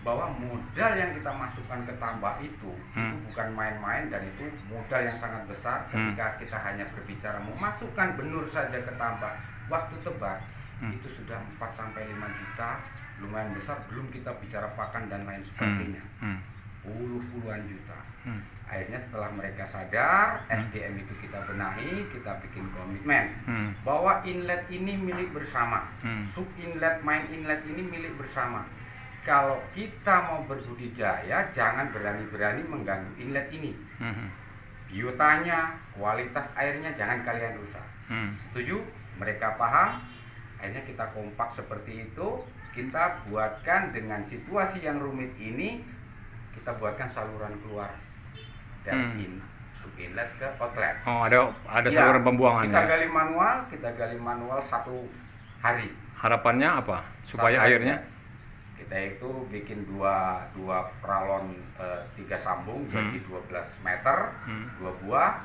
bahwa modal yang kita masukkan ke tambak itu bukan main-main, dan itu modal yang sangat besar ketika kita hanya berbicara memasukkan benur saja ke tambak waktu tebak itu sudah 4 sampai 5 juta, lumayan besar, belum kita bicara pakan dan lain sebagainya. Puluhan juta. Akhirnya setelah mereka sadar, SDM itu kita benahi, kita bikin komitmen bahwa inlet ini milik bersama, sub inlet, main inlet ini milik bersama. Kalau kita mau berbudidaya, jangan berani-berani mengganggu inlet ini. Biotanya, kualitas airnya jangan kalian rusak. Setuju? Mereka paham. Akhirnya kita kompak seperti itu. Kita buatkan dengan situasi yang rumit ini, kita buatkan saluran keluar dari sub inlet ke outlet. Oh, ada saluran pembuangan. Kita gali manual 1 hari. Harapannya apa? Supaya airnya kita itu bikin dua pralon 3 sambung jadi 12 meter, 2 buah.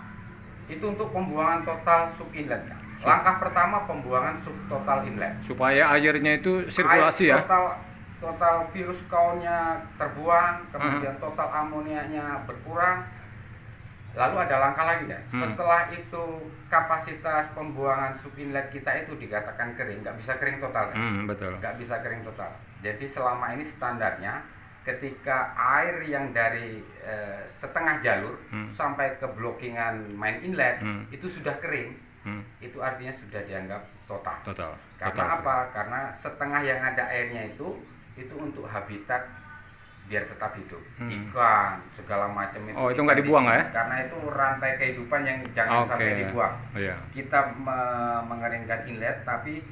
Itu untuk pembuangan total sub inlet. Langkah pertama pembuangan sub total inlet. Supaya airnya itu sirkulasi, air total virus kaunnya terbuang, kemudian total amonianya berkurang. Lalu ada langkah lagi ya. Setelah itu kapasitas pembuangan sub inlet kita itu dikatakan kering, nggak bisa kering total kan? Betul. Nggak bisa kering total. Jadi selama ini standarnya ketika air yang dari setengah jalur sampai ke blockingan main inlet itu sudah kering, itu artinya sudah dianggap total. Karena apa? Karena setengah yang ada airnya itu untuk habitat biar tetap hidup, ikan segala macam itu. Oh, itu nggak dibuang ya? Karena itu rantai kehidupan yang jangan sampai dibuang. Kita mengeringkan inlet, tapi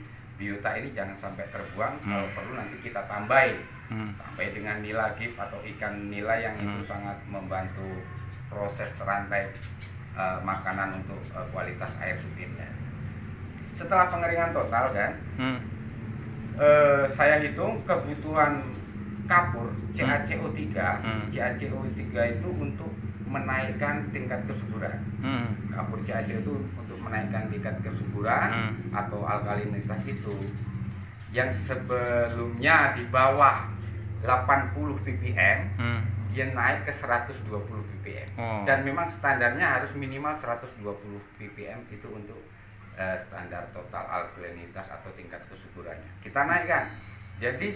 biota ini jangan sampai terbuang. Kalau perlu nanti kita tambahin dengan nila gip atau ikan nila yang itu sangat membantu proses rantai makanan untuk kualitas air sub inlet. Setelah pengeringan total kan, saya hitung kebutuhan kapur CaCO3. CaCO3 itu untuk menaikkan tingkat kesuburan. Kapur CaCO itu untuk menaikkan tingkat kesuburan atau alkalinitas itu yang sebelumnya di bawah 80 ppm dia naik ke 120 ppm. Dan memang standarnya harus minimal 120 ppm itu untuk standar total alkalinitas atau tingkat kesuburannya. Kita naikkan. Jadi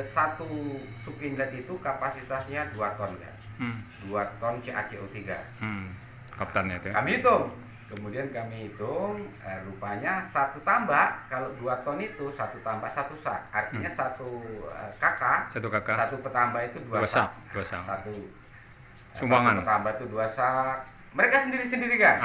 satu sub inlet itu kapasitasnya 2 ton kan. 2 ton CaCO3. Kaptennya itu. Kami hitung. Kemudian kami hitung rupanya satu tambak kalau 2 ton itu satu tambak 1 sak. Artinya satu kakak. Satu petambak itu 2 sak. Satu sumbangan. Satu petambak itu 2 sak. Mereka sendiri-sendiri kan.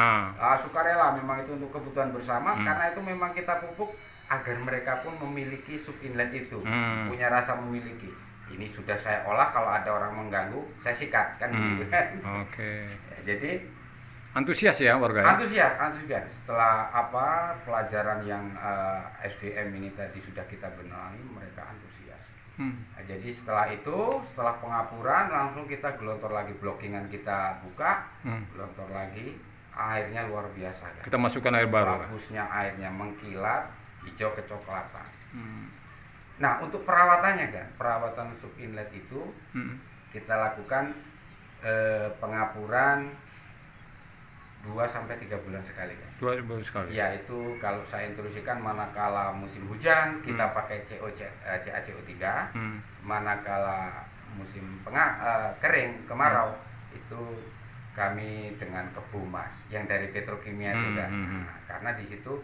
Sukarela memang itu untuk kebutuhan bersama karena itu memang kita pupuk agar mereka pun memiliki sub inlet itu, punya rasa memiliki. Ini sudah saya olah, kalau ada orang mengganggu, saya sikat kan gitu kan. Jadi antusias ya warga. Antusias. Setelah pelajaran yang SDM ini tadi sudah kita benahi, mereka antusias. Jadi setelah pengapuran langsung kita gelontor lagi, blockingan kita buka, gelontor lagi, airnya luar biasa kan. Kita masukkan air baru. Bagusnya airnya mengkilat, hijau kecoklatan. Nah, untuk perawatannya kan, perawatan sub inlet itu kita lakukan pengapuran 2 sampai 3 bulan sekali kan. 2 bulan sekali. Ya, itu kalau saya instruksikan manakala musim hujan kita pakai CaCO3, manakala musim kering kemarau itu kami dengan kebumas yang dari petrokimia itu kan. Karena di situ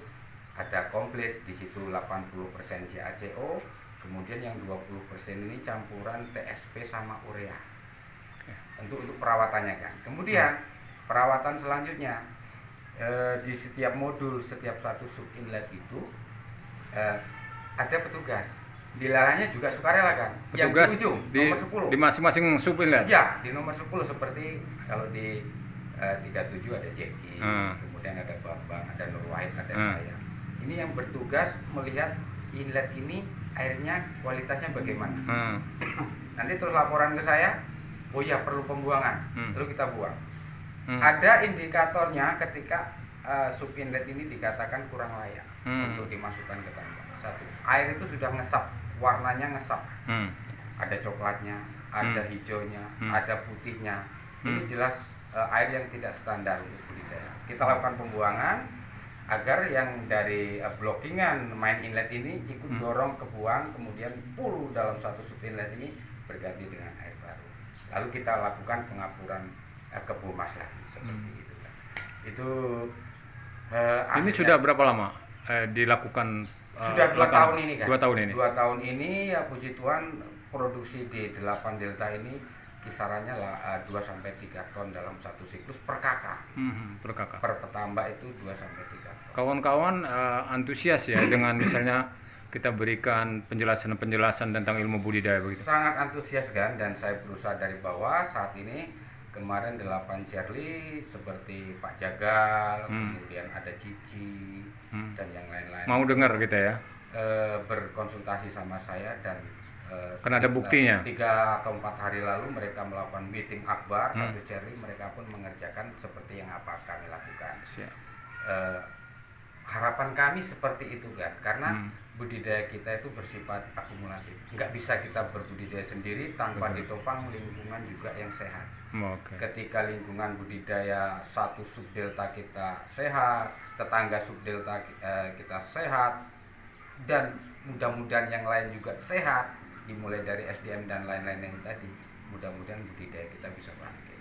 ada komplit, di situ 80% CaCO, kemudian yang 20% ini campuran TSP sama urea. Untuk perawatannya kan. Kemudian perawatan selanjutnya di setiap modul, setiap satu sub inlet itu ada petugas. Dilarangnya juga sukarela kan. Petugas yang di ujung nomor 10. Di masing-masing sub inlet. Ya, di nomor 10 seperti kalau di 37 ada Jeki, kemudian ada Bambang, ada Nur Wahid, ada saya. Ini yang bertugas melihat inlet ini airnya kualitasnya bagaimana. Nanti terus laporan ke saya, oh ya perlu pembuangan, terus kita buang. Ada indikatornya ketika sub inlet ini dikatakan kurang layak untuk dimasukkan ke tambak. 1, air itu sudah ngesap, warnanya ngesap. ada coklatnya, ada hijaunya, ada putihnya. Ini jelas air yang tidak standar untuk budidaya. Kita lakukan pembuangan agar yang dari blockingan main inlet ini ikut dorong ke buang, kemudian full dalam satu sub inlet ini berganti dengan air baru. Lalu kita lakukan pengapuran ke Bumas lagi seperti itu. Itu ini sudah berapa lama dilakukan? Sudah 2 tahun ini kan. 2 tahun ini. 2 tahun ini ya puji Tuhan produksi di 8 delta ini kisarannya 2 sampai 3 ton dalam satu siklus per kakak. Per kakak. Per petambak itu 2 sampai 3 ton. Kawan-kawan antusias ya dengan misalnya kita berikan penjelasan-penjelasan tentang ilmu budidaya begitu. Sangat antusias kan, dan saya berusaha dari bawah. Saat ini kemarin 8 Charlie seperti Pak Jagal, kemudian ada Cici dan yang lain-lain. Mau dengar gitu ya? Berkonsultasi sama saya dan kan ada buktinya. 3 atau 4 hari lalu mereka melakukan meeting akbar satu Charlie, mereka pun mengerjakan seperti yang apa kami lakukan. Harapan kami seperti itu kan, karena budidaya kita itu bersifat akumulatif. Nggak bisa kita berbudidaya sendiri tanpa ditopang lingkungan juga yang sehat. Ketika lingkungan budidaya satu subdelta kita sehat, tetangga subdelta kita sehat, dan mudah-mudahan yang lain juga sehat, dimulai dari SDM dan lain-lain yang tadi, mudah-mudahan budidaya kita bisa bangkit.